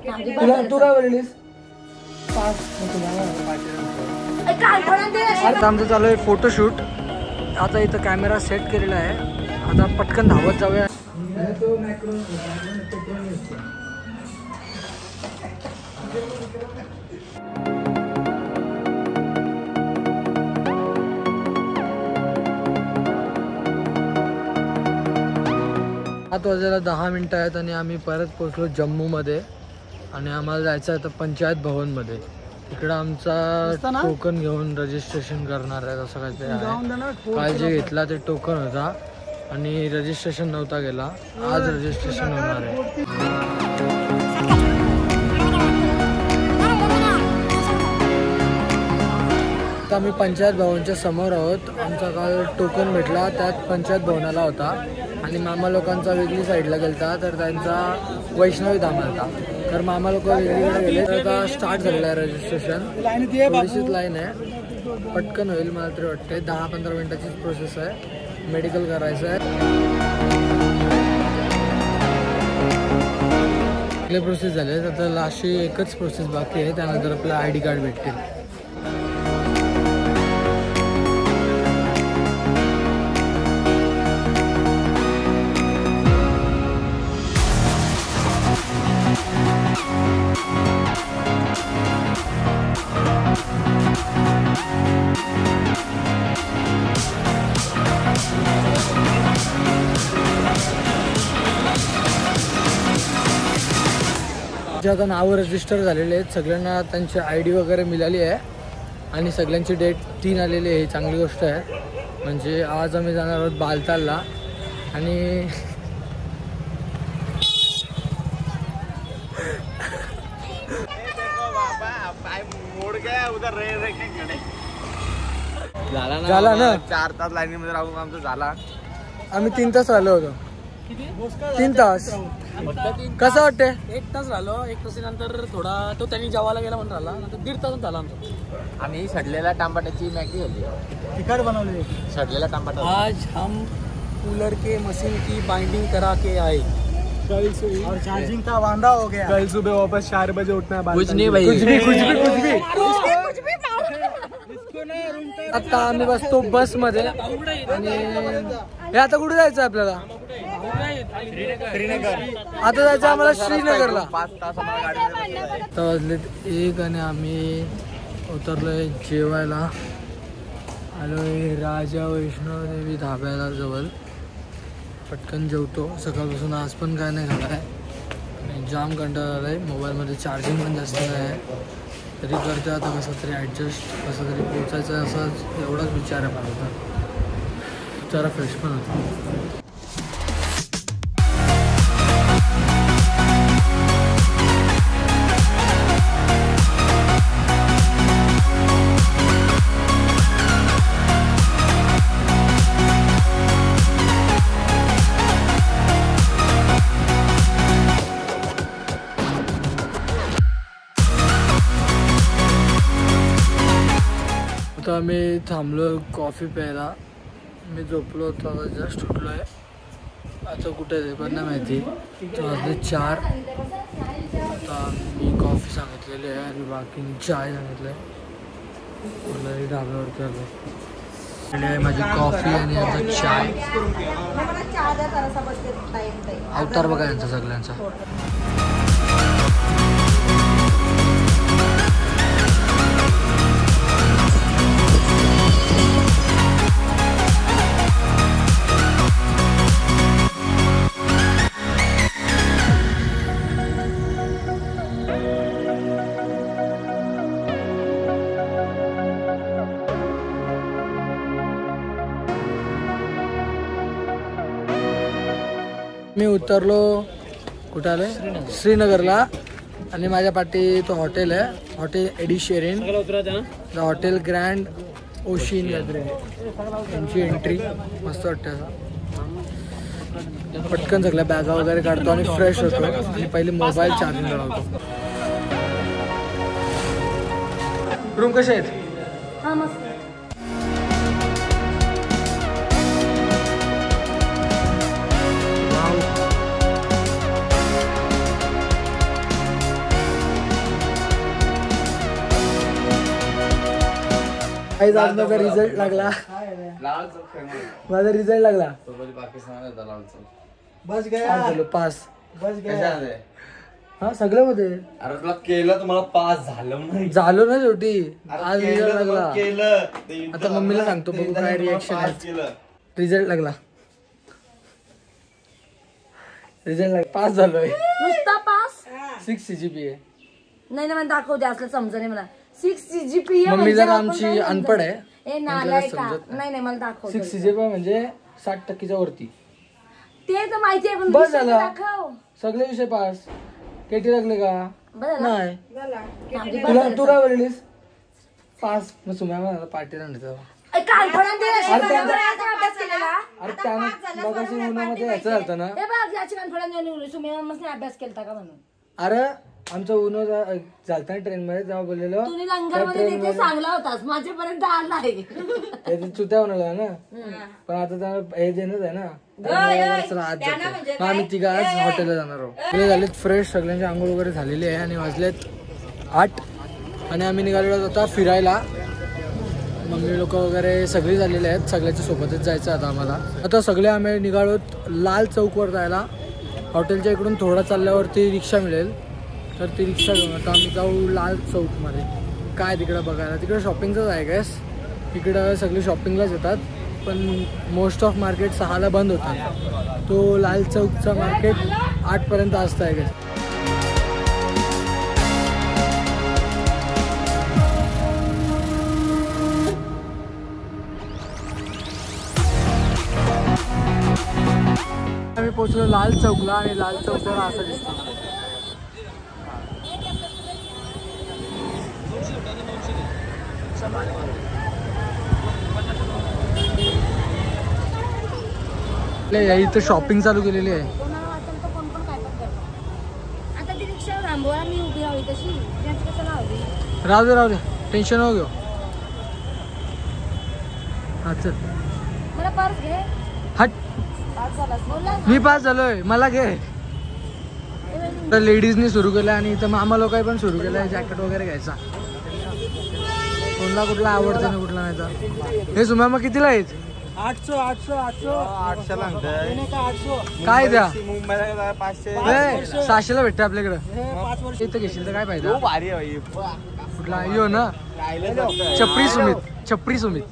तू काय बोललीस? आता आमचं चालू आहे फोटोशूट. आता इथं कॅमेरा सेट केलेला आहे. आता पटकन धावत जाऊया. आता वाजायला 10 मिनिटं आहेत आणि आम्ही परत पोहोचलो जम्मूमध्ये. आणि आम्हाला जायचं आहे तर पंचायत भवनमध्ये. तिकडं आमचा टोकन घेऊन रजिस्ट्रेशन करणार आहे असं काहीतरी आहे. काल जे घेतला ते टोकन होता आणि रजिस्ट्रेशन नव्हता गेला. आज रजिस्ट्रेशन होणार आहे. आता आम्ही पंचायत भवनच्या समोर आहोत. आमचा काल टोकन भेटला, त्यात पंचायत भवनाला होता. आणि मामा लोकांचा वेगळी साईडला गेलता तर त्यांचा वैष्णवी धाम होता. तर मामा लोक वेगळीकडे गेले. तर आता स्टार्ट झालेलं आहे रजिस्ट्रेशन. थोडीशीच लाईन आहे, पटकन होईल मला तरी वाटते. 10-15 मिनिटाचीच प्रोसेस आहे. मेडिकल करायचं आहे. आपले प्रोसेस झाले. आता लास्टची एकच प्रोसेस बाकी आहे, त्यानंतर आपलं ID कार्ड भेटतील. जे आता नावं रजिस्टर झालेले आहेत सगळ्यांना त्यांची ID वगैरे मिळाली आहे. आणि सगळ्यांची डेट 3 आलेली आहे. ही चांगली गोष्ट आहे. म्हणजे आज आम्ही जाणार आहोत बालतालला. आणि झाला ना 4 तास लाईनीमध्ये राहून आमचं झाला. आम्ही 3 तास राहिलो होतो. 3 तास कसं वाटते? 1 तास राहिलो. 1 तासानंतर थोडा तो त्यांनी जेवायला गेला म्हणून राहिला. नंतर 1.5 तास झाला आमचा. आम्ही सडलेल्या टमाट्याची मॅगी खाल्ली. तिखट बनवली सडलेला टमाटा. आज हम कूलर के मशीन की बाइंडिंग करा के आए. और चार्जिंग का वांदा हो गया. कल सुबह वापस 4 बजे उठना है. कुछ नहीं भाई, कुछ भी. आता आम्ही बसतो बस मध्ये. आणि हे आता कुठे जायचं आपल्याला? आता जायचं आम्हाला श्रीनगरला. 5 तास आम्हाला गाडी. आता वाजलेत 1 आणि आम्ही उतरलोय जेवायला. आलोय राजा वैष्णवदेवी धाब्याला जवळ. पटकन जेवतो. सकाळपासून आज पण काय नाही झालं आहे. आणि जाम कंटाळा आला आहे. मोबाईलमध्ये चार्जिंग पण जास्त नाही आहे. तरी करतो आता कसं तरी ॲडजस्ट. कसं तरी पोचायचं आहे असा एवढाच विचार आहे माझा. जरा फ्रेश पण होतो. आता आम्ही थांबलो कॉफी प्यायला. मी झोपलो होतो, आता जस्ट उठलो आहे. आता कुठे ते पण नाही माहिती. वाजले 4. आता मी कॉफी सांगितलेली आहे आणि बाकीनी चाय सांगितलं आहे. मला ढाब्यावरती आलो आहे. माझी कॉफी आणि आता चाय. अवतार बघा यांचा सगळ्यांचा. मी उतरलो कुठे आले? श्रीनगरला. आणि माझ्या पाठी तो हॉटेल आहे, हॉटेल एडिशेरिन. द हॉटेल ग्रँड ओशिन यांची एंट्री मस्त वाटते. पटकन सगळ्या बॅगा वगैरे काढतो आणि फ्रेश होतो. आणि पहिले मोबाईल चार्जिंग लावतो. रूम कसे आहेत? काही आज माझा रिझल्ट लागला. माझा रिझल्ट लागला. बस गया. पास. बस गया. हा सगळं मध्ये. अरे तुला केलं तुम्हाला पास झालं नाही. झालो ना शेवटी. आज रिझल्ट लागला. केलं आता मम्मीला सांगतो बघू काय रिएक्शन. रिझल्ट लागला. रिझल्ट लागला. पास झालोय. नुसता पास. 6 CGPA. नाही ना मला दाखव दे असलं समज नाही मला. 6 CGPA. मम्मी जर आमची अनपड आहे. ए नालाय का. नाही नाही मला दाखव. 6 CGPA म्हणजे 60% वरती. ते तर माहिती आहे पण बस झाला. दाखव. सगळे विषय पास. केटी लागले का नाही. नाही तुला तू काय बोललीस पास. मग सुम्या मला पार्टी राहणार. अरे त्यानं बघाशी उन्हामध्ये यायचं झालं ना. अभ्यास केला का म्हणून. अरे आमचं उन्हा झालता ट्रेन मध्ये तेव्हा बोललेलो तुम्ही लंगरमध्ये चांगला होतास माझ्यापर्यंत आला आहे. ते चुत्या होणार ना. पण आता त्याला हे देणंच आहे ना. आज जातो आम्ही तिघा आज हॉटेलला जाणार आहोत. सगळे झालेत फ्रेश. सगळ्यांची आंघोळ वगैरे झालेली आहे आणि वाजलेत 8 आणि आम्ही निघालेलो होता फिरायला. मम्मी लोक वगैरे सगळी झालेली आहेत. सगळ्याच्या सोबतच जायचं आता आम्हाला. आता सगळे आम्ही निघालोत लाल चौकवर जायला. हॉटेलच्या इकडून थोडा चालल्यावरती रिक्षा मिळेल तर ती रिक्षा घेऊन आता आम्ही जाऊ लाल चौकमध्ये. काय तिकडं बघायला. तिकडं शॉपिंगचंच आहे गॅस. इकडं सगळी शॉपिंगलाच येतात पण मोस्ट ऑफ मार्केट 6ला बंद होतात. तो लाल चौकचा मार्केट 8पर्यंत असतं आहे गॅस. आम्ही पोहोचलो लाल चौकला आणि लाल चौकवर असं दिसतं. इथं शॉपिंग चालू केलेली आहे. राहू दे टेन्शन हो घेऊ. हा चल मला पर्स घे. हट मी पास झालोय मला घे. तर लेडीजनी सुरू केलं आणि इथं मामा लोकांनी पण सुरू केलं जॅकेट वगैरे घ्यायचा. कोणला कुठला आवडतं ना कुठला नाही तर. हे सुमा मग कितीला आहेत. 800 लागतंय. काय द्या मुंबईला 500 600ला भेटतं आपल्याकडं. इथं घेशील तर काय फायदा. भारी आहे. कुठला यो ना छपरी सुमित.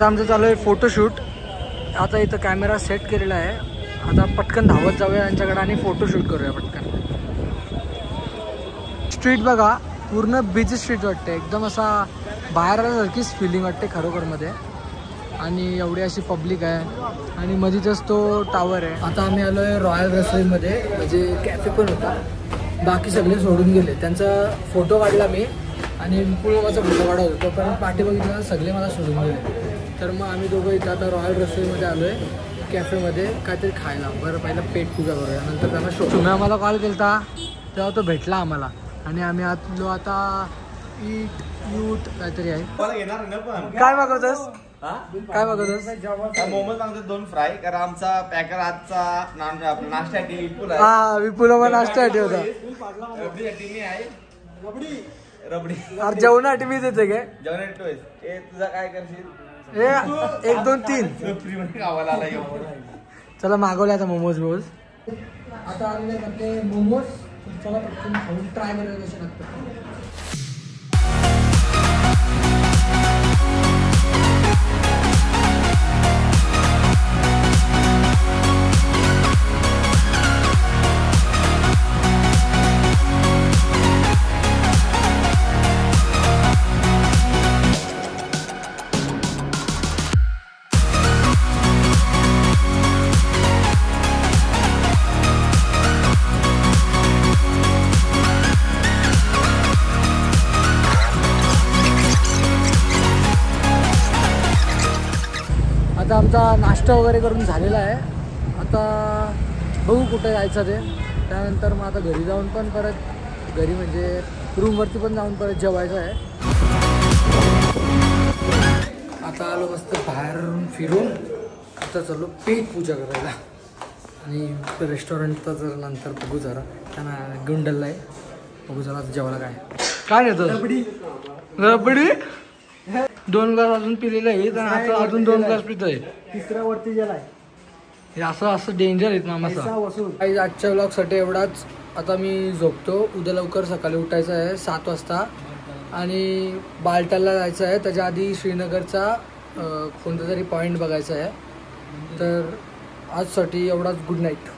आमचं चालू आहे फोटोशूट. आता इथं कॅमेरा सेट केलेला आहे. आता पटकन धावत जाऊया यांच्याकडे आणि फोटोशूट करूया पटकन. स्ट्रीट बघा पूर्ण बिझी स्ट्रीट वाटते. एकदम असा बाहेर आल्यासारखीच फिलिंग वाटते खरोखरमध्ये. आणि एवढी अशी पब्लिक आहे आणि मधीतच तो टावर आहे. आता आम्ही आलो आहे रॉयल रसोईमध्ये. म्हणजे कॅफे पण होता. बाकी सगळे सोडून गेले. त्यांचा फोटो काढला मी आणि विपुलमाचा फोटो काढत होतो पण पाठी बघितलं सगळे मला सोडून गेले. तर मग आम्ही दोघं इथं आता रॉयल रसोईमध्ये आलो आहे कॅफेमध्ये काहीतरी खायला. बरं पहिलं पेट पूजा करूया नंतर त्यांना शो. तुम्ही आम्हाला कॉल केला तेव्हा तो भेटला आम्हाला आणि आम्ही आलो आता ईट यूट काहीतरी आहे. काय मागवतोस काय मागवतोस. मोमोज मागतो 2 फ्राय. कारण आमचा पॅकर आजचा नाश्त्यासाठी विपुल आहे. हा विपुल नाश्त्यासाठी होता. रबडीसाठी मी आहे. रबडी जेवणासाठी मी देते काय जेवणासाठी. ए तुझा काय करशील. 1 2 3 फ्री मध्ये गावाला आला. चला मागवले आता मोमोज. आता आम्ही मोमोज चला पटकन खाऊन ट्राय करायला कसे लागतं. आता आमचा नाश्ता वगैरे करून झालेला आहे. आता बघू कुठे जायचं ते. त्यानंतर मग आता घरी जाऊन पण परत घरी म्हणजे रूमवरती पण जाऊन परत जेवायचं आहे. आता आलो मस्त बाहेरून फिरून आता चाललो पेट पूजा करायला आणि रेस्टॉरंटचा जर नंतर बघू जरा त्यांना गुंडलला आहे बघू जरा जेवायला काय येतं रबडी 2 ग्लास अजून पिलेले आहेत आणि आता अजून 2 ग्लास पित आहे तिसऱ्या वरती गेलाय हे असं डेंजर आहेत मामाचा काही आजच्या व्लॉगसाठी एवढाच आता मी झोपतो उद्या लवकर सकाळी उठायचं आहे 7 वाजता आणि बालटालला जायचं आहे त्याच्या आधी श्रीनगरचा कोणता तरी पॉईंट बघायचा आहे तर आजसाठी एवढाच गुड नाईट